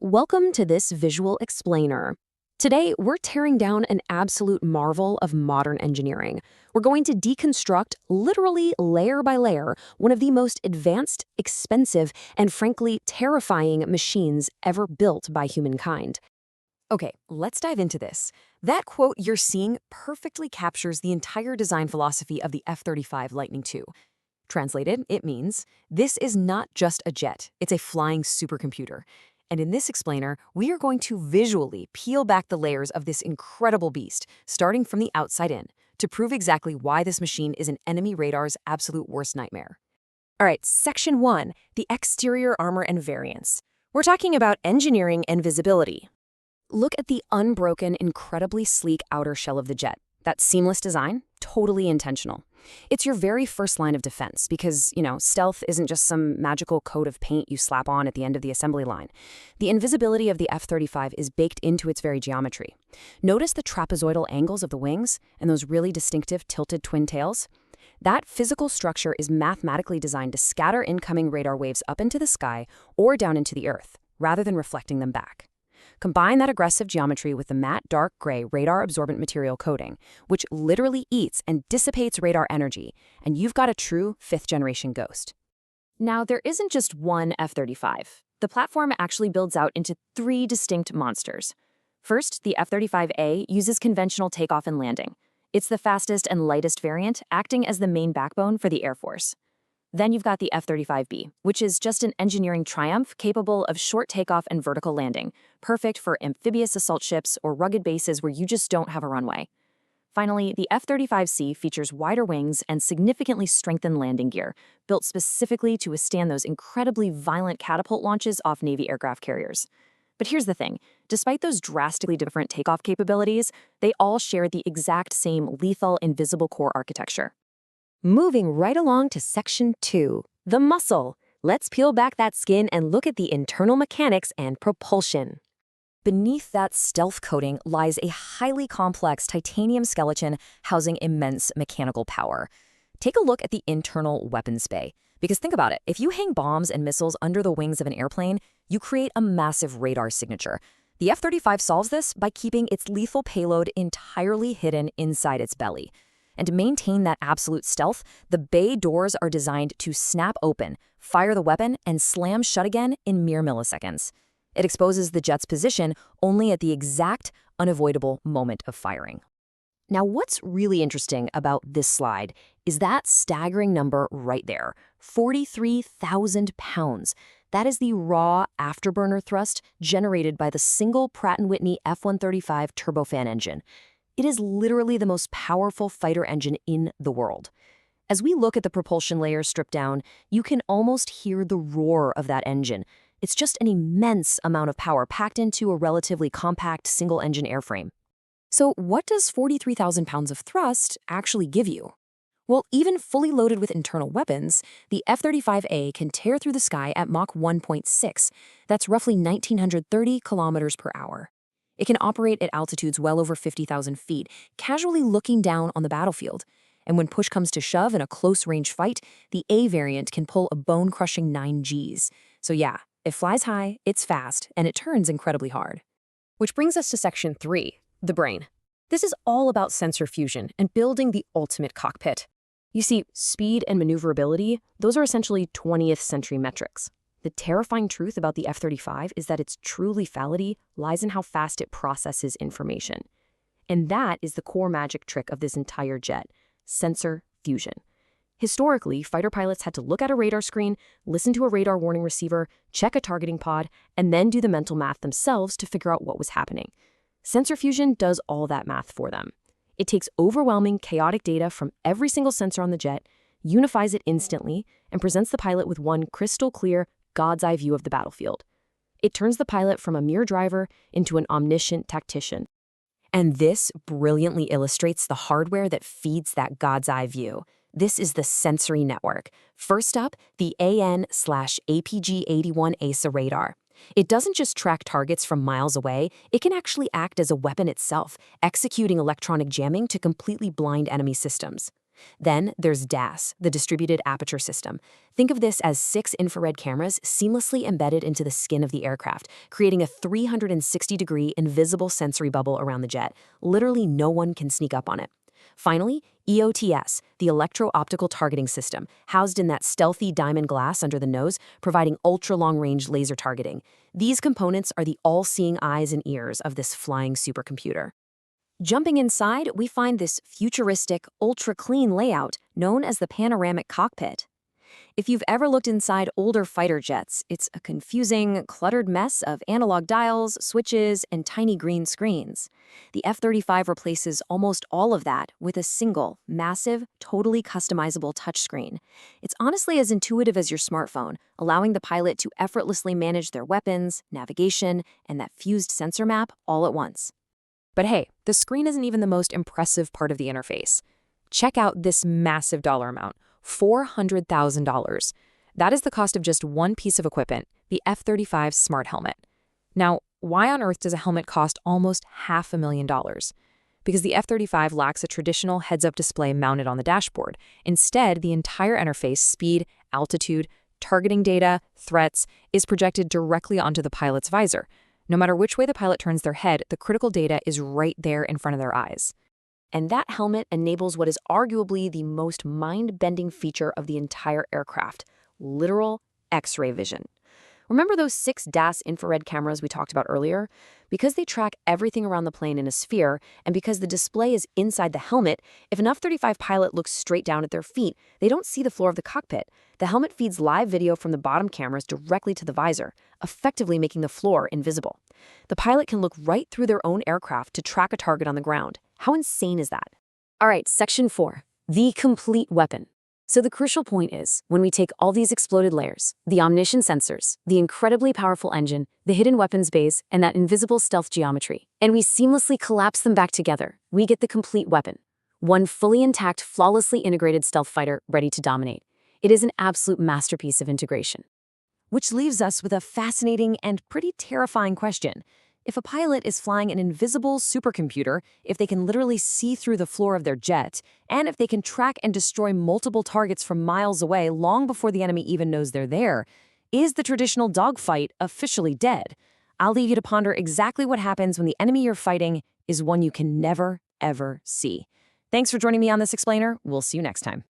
Welcome to this visual explainer. Today, we're tearing down an absolute marvel of modern engineering. We're going to deconstruct, literally layer by layer, one of the most advanced, expensive, and frankly terrifying machines ever built by humankind. Okay, let's dive into this. That quote you're seeing perfectly captures the entire design philosophy of the F-35 Lightning II. Translated, it means, this is not just a jet, it's a flying supercomputer. And in this explainer, we are going to visually peel back the layers of this incredible beast, starting from the outside in, to prove exactly why this machine is an enemy radar's absolute worst nightmare. All right, Section 1, the exterior armor and variants. We're talking about engineering and visibility. Look at the unbroken, incredibly sleek outer shell of the jet. That seamless design, totally intentional. It's your very first line of defense because, stealth isn't just some magical coat of paint you slap on at the end of the assembly line. The invisibility of the F-35 is baked into its very geometry. Notice the trapezoidal angles of the wings and those really distinctive tilted twin tails? That physical structure is mathematically designed to scatter incoming radar waves up into the sky or down into the earth, rather than reflecting them back. Combine that aggressive geometry with the matte dark gray radar-absorbent material coating, which literally eats and dissipates radar energy, and you've got a true fifth-generation ghost. Now, there isn't just one F-35. The platform actually builds out into three distinct monsters. First, the F-35A uses conventional takeoff and landing. It's the fastest and lightest variant, acting as the main backbone for the Air Force. Then you've got the F-35B, which is just an engineering triumph capable of short takeoff and vertical landing, perfect for amphibious assault ships or rugged bases where you just don't have a runway. Finally, the F-35C features wider wings and significantly strengthened landing gear, built specifically to withstand those incredibly violent catapult launches off Navy aircraft carriers. But here's the thing, despite those drastically different takeoff capabilities, they all share the exact same lethal invisible core architecture. Moving right along to Section 2, the muscle. Let's peel back that skin and look at the internal mechanics and propulsion. Beneath that stealth coating lies a highly complex titanium skeleton housing immense mechanical power. Take a look at the internal weapons bay. Because think about it, if you hang bombs and missiles under the wings of an airplane, you create a massive radar signature. The F-35 solves this by keeping its lethal payload entirely hidden inside its belly. And to maintain that absolute stealth, the bay doors are designed to snap open, fire the weapon, and slam shut again in mere milliseconds. It exposes the jet's position only at the exact, unavoidable moment of firing. Now, what's really interesting about this slide is that staggering number right there, 43,000 pounds. That is the raw afterburner thrust generated by the single Pratt & Whitney F-135 turbofan engine. It is literally the most powerful fighter engine in the world. As we look at the propulsion layers stripped down, you can almost hear the roar of that engine. It's just an immense amount of power packed into a relatively compact single-engine airframe. So what does 43,000 pounds of thrust actually give you? Well, even fully loaded with internal weapons, the F-35A can tear through the sky at Mach 1.6. That's roughly 1,930 kilometers per hour. It can operate at altitudes well over 50,000 feet, casually looking down on the battlefield. And when push comes to shove in a close-range fight, the A variant can pull a bone-crushing 9 Gs. So yeah, it flies high, it's fast, and it turns incredibly hard. Which brings us to Section 3, the brain. This is all about sensor fusion and building the ultimate cockpit. You see, speed and maneuverability, those are essentially 20th century metrics. The terrifying truth about the F-35 is that its true lethality lies in how fast it processes information. And that is the core magic trick of this entire jet, sensor fusion. Historically, fighter pilots had to look at a radar screen, listen to a radar warning receiver, check a targeting pod, and then do the mental math themselves to figure out what was happening. Sensor fusion does all that math for them. It takes overwhelming, chaotic data from every single sensor on the jet, unifies it instantly, and presents the pilot with one crystal-clear, God's eye view of the battlefield. It turns the pilot from a mere driver into an omniscient tactician. And this brilliantly illustrates the hardware that feeds that God's eye view. This is the sensory network. First up, the AN/APG-81 ASA radar. It doesn't just track targets from miles away, it can actually act as a weapon itself, executing electronic jamming to completely blind enemy systems. Then there's DAS, the Distributed Aperture System. Think of this as 6 infrared cameras seamlessly embedded into the skin of the aircraft, creating a 360-degree invisible sensory bubble around the jet. Literally no one can sneak up on it. Finally, EOTS, the Electro-Optical Targeting System, housed in that stealthy diamond glass under the nose, providing ultra-long-range laser targeting. These components are the all-seeing eyes and ears of this flying supercomputer. Jumping inside, we find this futuristic, ultra-clean layout known as the panoramic cockpit. If you've ever looked inside older fighter jets, it's a confusing, cluttered mess of analog dials, switches, and tiny green screens. The F-35 replaces almost all of that with a single, massive, totally customizable touchscreen. It's honestly as intuitive as your smartphone, allowing the pilot to effortlessly manage their weapons, navigation, and that fused sensor map all at once. But hey, the screen isn't even the most impressive part of the interface. Check out this massive dollar amount, $400,000. That is the cost of just one piece of equipment, the F-35 Smart Helmet. Now, why on earth does a helmet cost almost $500,000? Because the F-35 lacks a traditional heads-up display mounted on the dashboard. Instead, the entire interface, speed, altitude, targeting data, threats, is projected directly onto the pilot's visor. No matter which way the pilot turns their head, the critical data is right there in front of their eyes. And that helmet enables what is arguably the most mind-bending feature of the entire aircraft, literal X-ray vision. Remember those 6 DAS infrared cameras we talked about earlier? Because they track everything around the plane in a sphere, and because the display is inside the helmet, if an F-35 pilot looks straight down at their feet, they don't see the floor of the cockpit. The helmet feeds live video from the bottom cameras directly to the visor, effectively making the floor invisible. The pilot can look right through their own aircraft to track a target on the ground. How insane is that? All right, Section 4, the complete weapon. So the crucial point is, when we take all these exploded layers, the omniscient sensors, the incredibly powerful engine, the hidden weapons bays, and that invisible stealth geometry, and we seamlessly collapse them back together, we get the complete weapon. One fully intact, flawlessly integrated stealth fighter ready to dominate. It is an absolute masterpiece of integration. Which leaves us with a fascinating and pretty terrifying question. If a pilot is flying an invisible supercomputer, if they can literally see through the floor of their jet, and if they can track and destroy multiple targets from miles away long before the enemy even knows they're there, is the traditional dogfight officially dead? I'll leave you to ponder exactly what happens when the enemy you're fighting is one you can never, ever see. Thanks for joining me on this explainer. We'll see you next time.